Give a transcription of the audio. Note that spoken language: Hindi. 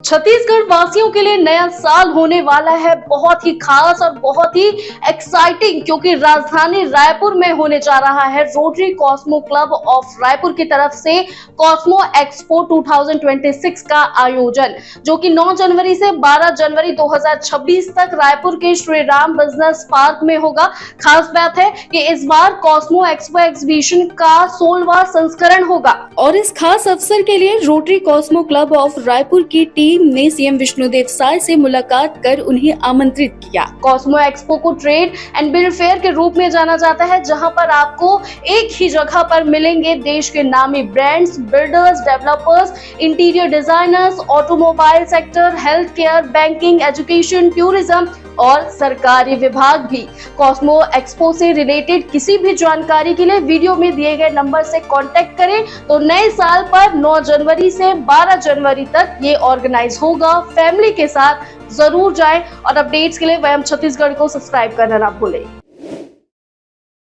छत्तीसगढ़ वासियों के लिए नया साल होने वाला है बहुत ही खास और बहुत ही एक्साइटिंग, क्योंकि राजधानी रायपुर में होने जा रहा है rotary Cosmo club of Raipur की तरफ से कॉस्मो एक्सपो 2026 का आयोजन, जो कि 9 जनवरी से 12 जनवरी 2026 तक रायपुर के श्री राम बिजनेस पार्क में होगा। खास बात है कि इस बार कॉस्मो एक्सपो एग्जीबिशन का 16वां संस्करण होगा और इस खास अवसर के लिए rotary Cosmo club of Raipur की टीम ने सीएम विष्णुदेव साय से मुलाकात कर उन्हें आमंत्रित किया। कॉस्मो एक्सपो को ट्रेड एंड बिल्ड फेयर के रूप में जाना जाता है, जहां पर आपको एक ही जगह पर मिलेंगे देश के नामी brands, builders, developers, interior designers, automobile sector, health care, banking, education, tourism और सरकारी विभाग भी। कॉस्मो एक्सपो से रिलेटेड किसी भी जानकारी के लिए वीडियो में दिए गए नंबर से कांटेक्ट करें। तो नए साल पर 9 जनवरी से 12 जनवरी तक ये ऑर्गेनाइज होगा। फैमिली के साथ जरूर जाएं और अपडेट्स के लिए वयम छत्तीसगढ़ को सब्सक्राइब करना ना भूलें।